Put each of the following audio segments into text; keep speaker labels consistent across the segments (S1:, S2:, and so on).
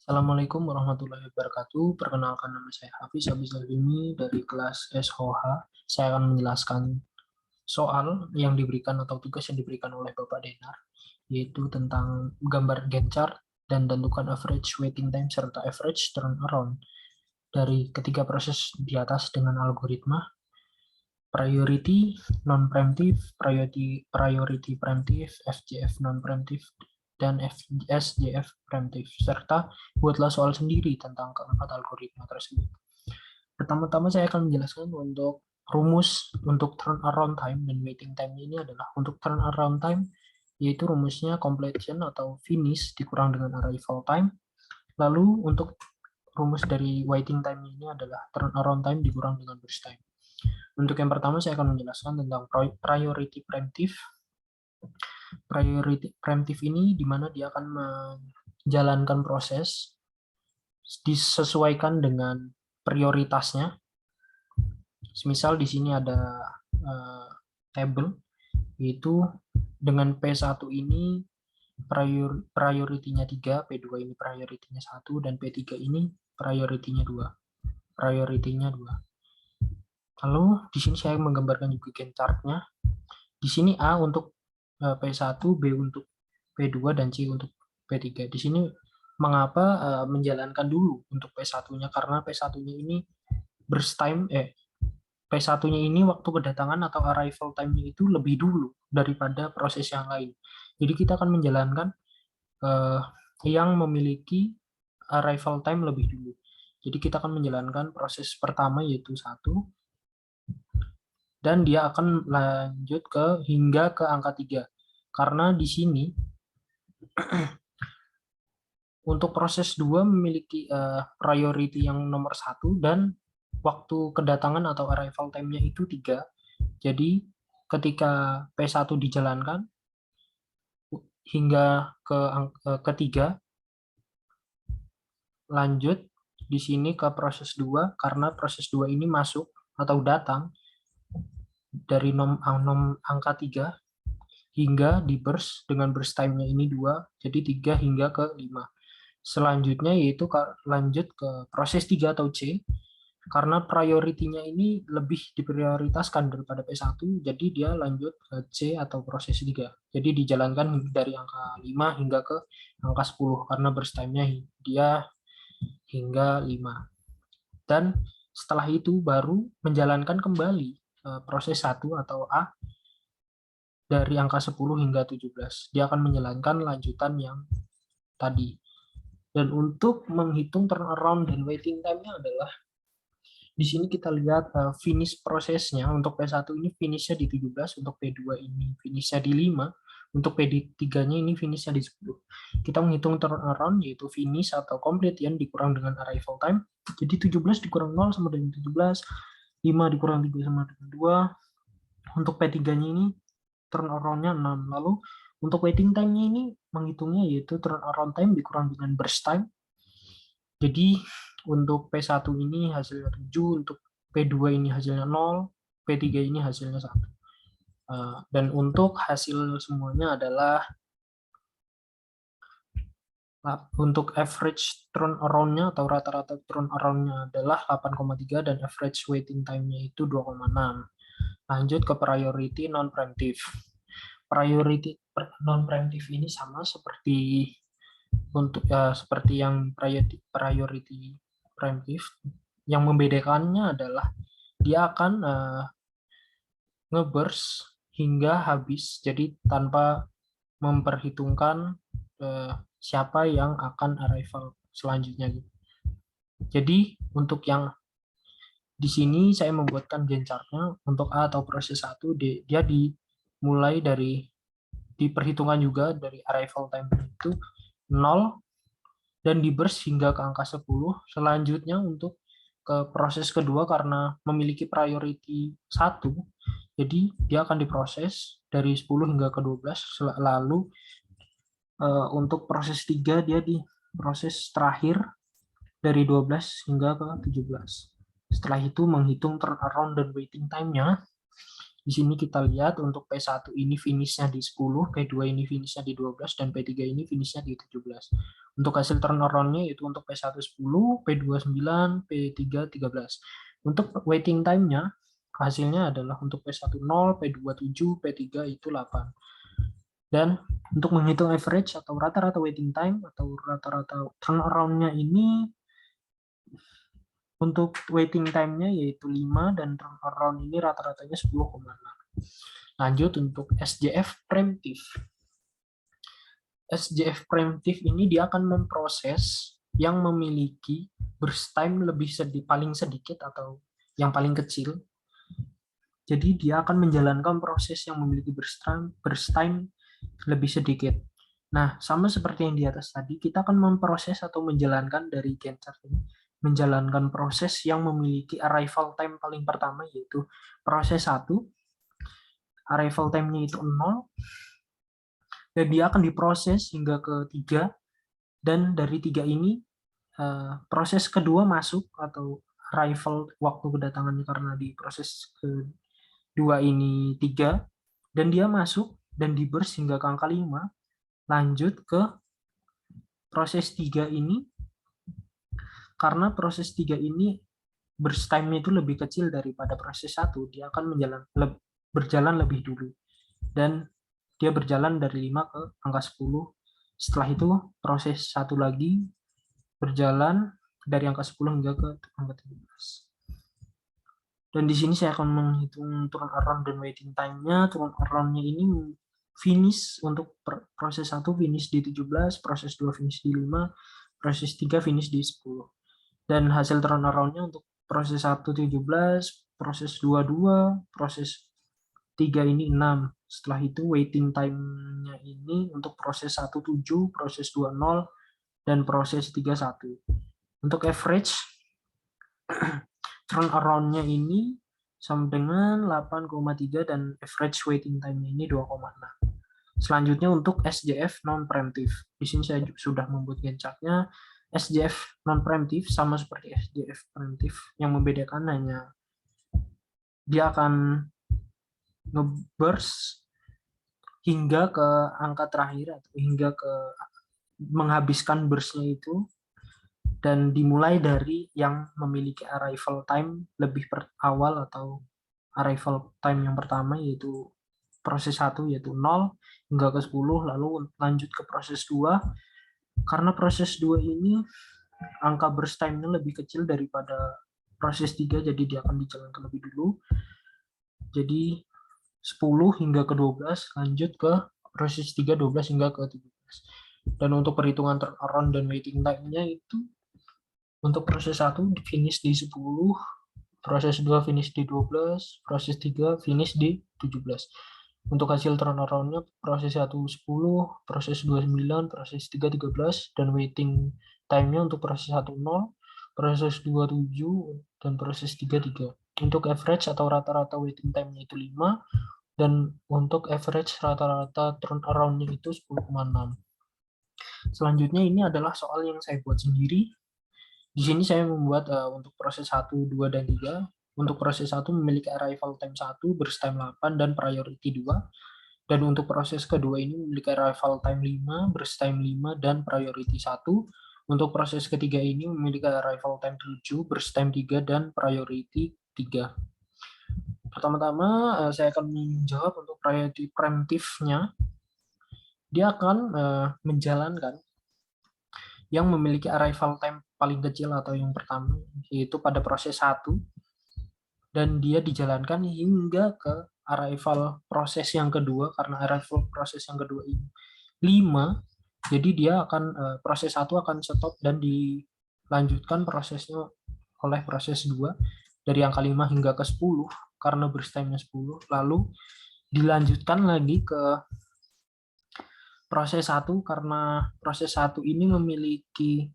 S1: Assalamualaikum warahmatullahi wabarakatuh. Perkenalkan, nama saya Hafiz Abizal dari kelas SOH. Saya akan menjelaskan soal yang diberikan atau tugas yang diberikan oleh Bapak Denar, yaitu tentang gambar Gantt chart dan tentukan average waiting time serta average turnaround dari ketiga proses di atas dengan algoritma priority, non-preemptive, priority preemptive, FJF non-preemptive, dan SJF preemptive, serta buatlah soal sendiri tentang keempat algoritma tersebut. Pertama-tama saya akan menjelaskan untuk rumus untuk turnaround time dan waiting time ini adalah untuk turnaround time, yaitu rumusnya completion atau finish dikurang dengan arrival time. Lalu untuk rumus dari waiting time ini adalah turnaround time dikurang dengan burst time. Untuk yang pertama saya akan menjelaskan tentang priority preemptive. Priority preemptive ini di mana dia akan menjalankan proses disesuaikan dengan prioritasnya. Misal di sini ada table, yaitu dengan P1 ini prioritinya 3, P2 ini prioritinya 1, dan P3 ini prioritinya 2. Lalu di sini saya menggambarkan juga Gantt chart-nya. Di sini A untuk P1, B untuk P2, dan C untuk P3. Di sini mengapa menjalankan dulu untuk P1-nya, karena P1-nya ini burst time, P1-nya ini waktu kedatangan atau arrival time-nya itu lebih dulu daripada proses yang lain. Jadi kita akan menjalankan yang memiliki arrival time lebih dulu. Jadi kita akan menjalankan proses pertama yaitu 1, dan dia akan lanjut hingga ke angka 3. Karena di sini untuk proses 2 memiliki priority yang nomor 1 dan waktu kedatangan atau arrival time-nya itu 3. Jadi ketika P1 dijalankan hingga ke ketiga, lanjut di sini ke proses 2 karena proses 2 ini masuk atau datang dari angka 3 hingga di burst dengan burst time-nya ini 2, jadi 3 hingga ke 5. Selanjutnya yaitu lanjut ke proses 3 atau C, karena prioritinya ini lebih diprioritaskan daripada P1, jadi dia lanjut ke C atau proses 3. Jadi dijalankan dari angka 5 hingga ke angka 10, karena burst time-nya dia hingga 5. Dan setelah itu baru menjalankan kembali proses 1 atau A dari angka 10 hingga 17. Dia akan menjalankan lanjutan yang tadi. Dan untuk menghitung turnaround dan waiting time-nya adalah di sini kita lihat finish prosesnya. Untuk P1 ini finishnya di 17, untuk P2 ini finishnya di 5, untuk P3-nya ini finishnya di 10. Kita menghitung turnaround yaitu finish atau completion dikurang dengan arrival time. Jadi 17 dikurang 0 sama dengan 17, 5 dikurang 3 sama dengan 2. Untuk P3-nya ini turnaround-nya 6. Lalu untuk waiting time-nya ini menghitungnya yaitu turnaround time dikurang dengan burst time. Jadi untuk P1 ini hasilnya 7, untuk P2 ini hasilnya 0, P3 ini hasilnya 1. Dan untuk hasil semuanya adalah untuk average turnaround-nya atau rata-rata turnaround-nya adalah 8,3 dan average waiting time-nya itu 2,6. Lanjut ke priority non-preemptive. Priority non-preemptive ini sama seperti seperti yang priority preemptive. Yang membedakannya adalah dia akan ngeburst hingga habis, jadi tanpa memperhitungkan siapa yang akan arrival selanjutnya. Jadi untuk yang di sini saya membuatkan Gantt chart-nya untuk A atau proses 1, dia dimulai dari diperhitungkan juga dari arrival time itu 0 dan di burst hingga ke angka 10. Selanjutnya untuk ke proses kedua karena memiliki priority 1, jadi dia akan diproses dari 10 hingga ke 12. Lalu untuk proses 3 dia di proses terakhir dari 12 hingga ke 17. Setelah itu menghitung turnaround dan waiting time-nya. Di sini kita lihat untuk P1 ini finishnya di 10, P2 ini finishnya di 12, dan P3 ini finishnya di 17. Untuk hasil turnaround-nya itu untuk P1 10, P2 9, P3 13. Untuk waiting time-nya, hasilnya adalah untuk P1 0, P2 7, P3 itu 8. Dan untuk menghitung average atau rata-rata waiting time atau rata-rata turnaround-nya ini, untuk waiting time-nya yaitu 5 dan turnaround ini rata-ratanya 10,6. Lanjut untuk SJF preemptive. SJF preemptive ini dia akan memproses yang memiliki burst time paling sedikit atau yang paling kecil. Jadi dia akan menjalankan proses yang memiliki burst time lebih sedikit. Nah, sama seperti yang di atas tadi, kita akan memproses atau menjalankan dari Gantt chart ini, menjalankan proses yang memiliki arrival time paling pertama, yaitu proses 1, arrival time-nya itu 0, dan dia akan diproses hingga ke 3, dan dari 3 ini, proses kedua masuk, atau arrival waktu kedatangannya karena di proses kedua ini 3, dan dia masuk, dan di burst hingga ke angka 5, lanjut ke proses 3 ini, karena proses 3 ini burst time-nya itu lebih kecil daripada proses 1, dia akan berjalan lebih dulu. Dan dia berjalan dari 5 ke angka 10. Setelah itu proses 1 lagi berjalan dari angka 10 hingga ke angka 17. Dan di sini saya akan menghitung turn around dan waiting time-nya. Turn around-nya ini finish untuk proses 1 finish di 17, proses 2 finish di 5, proses 3 finish di 10. Dan hasil turnaround-nya untuk proses 1 17, proses 2 2, proses 3 ini 6. Setelah itu waiting time-nya ini untuk proses 1 7, proses 2 0, dan proses 3 1. Untuk average turnaround-nya ini sama dengan 8,3 dan average waiting time-nya ini 2,6. Selanjutnya untuk SJF non-preemptive. Di sini saya sudah membuat Gantt chart-nya. SJF non-preemptive sama seperti SJF preemptive, yang membedakan hanya dia akan nge-burst hingga ke angka terakhir atau hingga ke menghabiskan burst-nya itu, dan dimulai dari yang memiliki arrival time lebih awal atau arrival time yang pertama, yaitu proses 1 yaitu 0 hingga ke 10, lalu lanjut ke proses 2. Karena proses 2 ini angka burst time-nya lebih kecil daripada proses 3, jadi dia akan dijalankan lebih dulu. Jadi 10 hingga ke 12, lanjut ke proses 3 12 hingga ke 17. Dan untuk perhitungan turnaround dan waiting time-nya itu untuk proses 1 finish di 10, proses 2 finish di 12, proses 3 finish di 17. Untuk hasil turnaround-nya proses 1 10, proses 2 9, proses 3 13, dan waiting time-nya untuk proses 1 0, proses 2 7, dan proses 3 3. Untuk average atau rata-rata waiting time-nya itu 5, dan untuk average rata-rata turnaround-nya itu 10,6. Selanjutnya ini adalah soal yang saya buat sendiri. Di sini saya membuat untuk proses 1, 2, dan 3. Untuk proses 1 memiliki arrival time 1, burst time 8, dan priority 2. Dan untuk proses kedua ini memiliki arrival time 5, burst time 5, dan priority 1. Untuk proses ketiga ini memiliki arrival time 7, burst time 3, dan priority 3. Pertama-tama saya akan menjawab untuk priority preemptive-nya. Dia akan menjalankan yang memiliki arrival time paling kecil atau yang pertama, yaitu pada proses 1, dan dia dijalankan hingga ke arrival proses yang kedua. Karena arrival proses yang kedua ini 5, jadi dia akan proses 1 akan stop dan dilanjutkan prosesnya oleh proses 2 dari angka 5 hingga ke 10 karena burst time-nya 10, lalu dilanjutkan lagi ke proses 1 karena proses 1 ini memiliki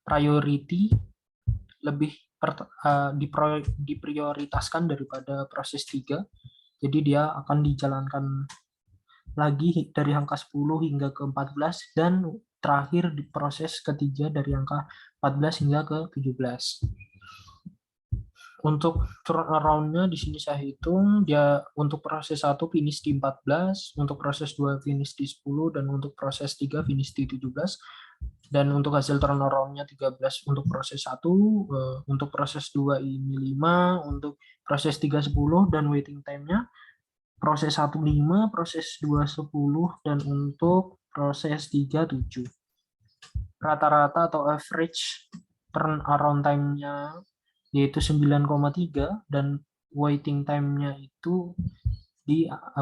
S1: priority lebih diprioritaskan daripada proses 3. Jadi dia akan dijalankan lagi dari angka 10 hingga ke 14, dan terakhir di proses ketiga dari angka 14 hingga ke 17. Untuk turnaround-nya di sini saya hitung, dia untuk proses 1 finish di 14, untuk proses 2 finish di 10, dan untuk proses 3 finish di 17. Dan untuk hasil turnaround-nya 13 untuk proses 1, untuk proses 2 ini 5, untuk proses 3 10, dan waiting time-nya proses 1 5, proses 2 10, dan untuk proses 3 7. Rata-rata atau average turnaround time-nya yaitu 9,3 dan waiting time-nya itu di 4.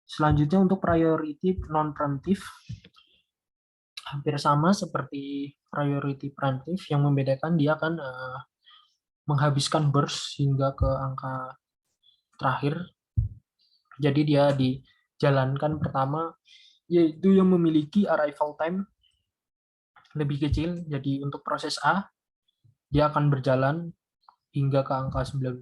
S1: Selanjutnya untuk priority non-preemptive hampir sama seperti priority preemptive, yang membedakan dia akan menghabiskan burst hingga ke angka terakhir. Jadi dia dijalankan pertama yaitu yang memiliki arrival time lebih kecil. Jadi untuk proses A dia akan berjalan hingga ke angka 19,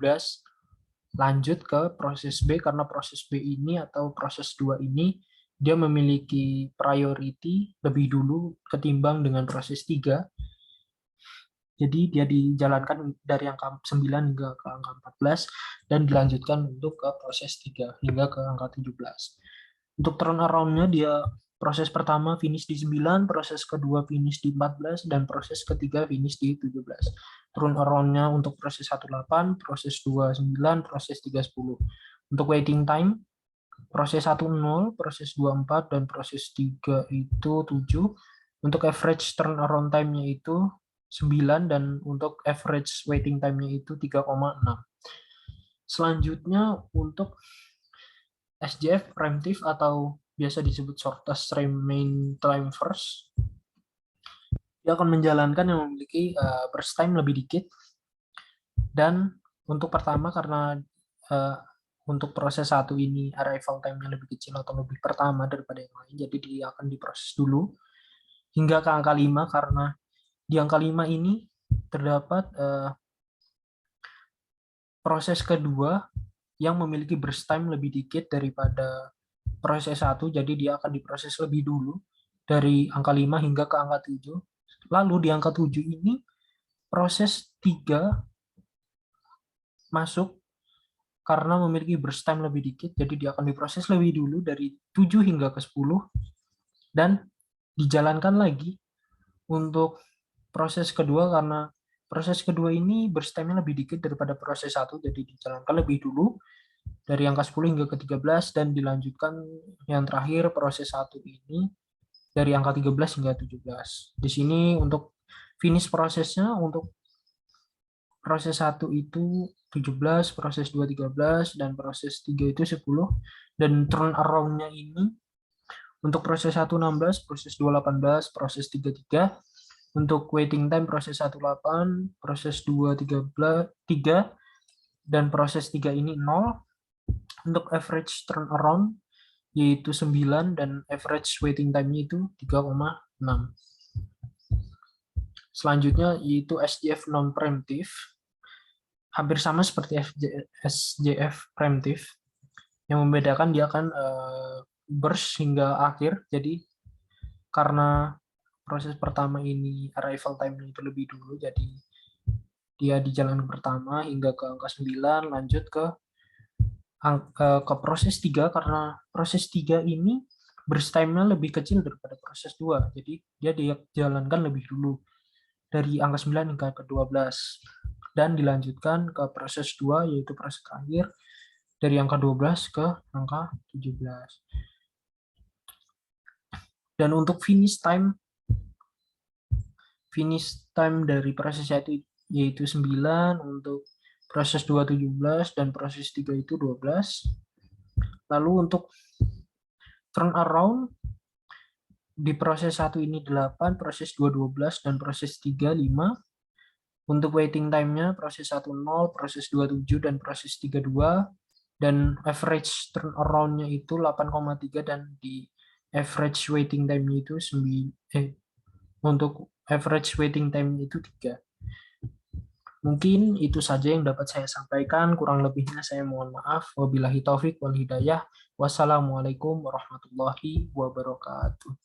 S1: lanjut ke proses B karena proses B ini atau proses 2 ini dia memiliki priority lebih dulu ketimbang dengan proses 3. Jadi dia dijalankan dari angka 9 hingga ke angka 14 dan dilanjutkan untuk ke proses 3 hingga ke angka 17. Untuk turnaround-nya dia proses pertama finish di 9, proses kedua finish di 14, dan proses ketiga finish di 17. Turnaround-nya untuk proses 1 8, proses 2 9, proses 3 10. Untuk waiting time, proses 1 0, proses 2 4, dan proses 3 itu 7. Untuk average turnaround time-nya itu 9, dan untuk average waiting time-nya itu 3,6. Selanjutnya untuk SJF preemptive atau biasa disebut shortest remain time first, dia akan menjalankan yang memiliki burst time lebih dikit. Dan untuk pertama karena untuk proses 1 ini arrival time-nya lebih kecil atau lebih pertama daripada yang lain, jadi dia akan diproses dulu hingga ke angka 5 karena di angka 5 ini terdapat proses kedua yang memiliki burst time lebih dikit daripada proses 1, jadi dia akan diproses lebih dulu dari angka 5 hingga ke angka 7. Lalu di angka 7 ini proses 3 masuk karena memiliki burst time lebih dikit, jadi dia akan diproses lebih dulu dari 7 hingga ke 10 dan dijalankan lagi untuk proses kedua karena proses kedua ini burst time-nya lebih dikit daripada proses 1, jadi dijalankan lebih dulu dari angka 10 hingga ke 13 dan dilanjutkan yang terakhir proses 1 ini dari angka 13 hingga 17. Di sini untuk finish prosesnya untuk proses 1 itu 17, proses 2 13, dan proses 3 itu 10. Dan turn around-nya ini untuk proses 1 16, proses 2 18, proses 3 3. Untuk waiting time proses 1 8, proses 2 3, dan proses 3 ini 0. Untuk average turnaround yaitu 9 dan average waiting time-nya itu 3,6. Selanjutnya yaitu SJF non-preemptive. Hampir sama seperti SJF preemptive. Yang membedakan dia akan burst hingga akhir. Jadi karena proses pertama ini arrival time-nya itu lebih dulu, jadi dia di jalan pertama hingga ke angka 9, lanjut ke proses 3 karena proses 3 ini burst time-nya lebih kecil daripada proses 2. Jadi dia dijalankan lebih dulu dari angka 9 hingga ke 12 dan dilanjutkan ke proses 2 yaitu proses terakhir dari angka 12 ke angka 17. Dan untuk finish time dari proses 1 yaitu 9, untuk proses 2 17 dan proses 3 itu 12. Lalu untuk turn around di proses 1 ini 8, proses 2 12 dan proses 3 5. Untuk waiting time-nya proses 1 0, proses 2 7 dan proses 3 2, dan average turn around-nya itu 8,3 dan di average waiting time-nya itu untuk average waiting time-nya itu 3. Mungkin itu saja yang dapat saya sampaikan, kurang lebihnya saya mohon maaf. Wabillahi taufik wal hidayah. Wassalamualaikum warahmatullahi wabarakatuh.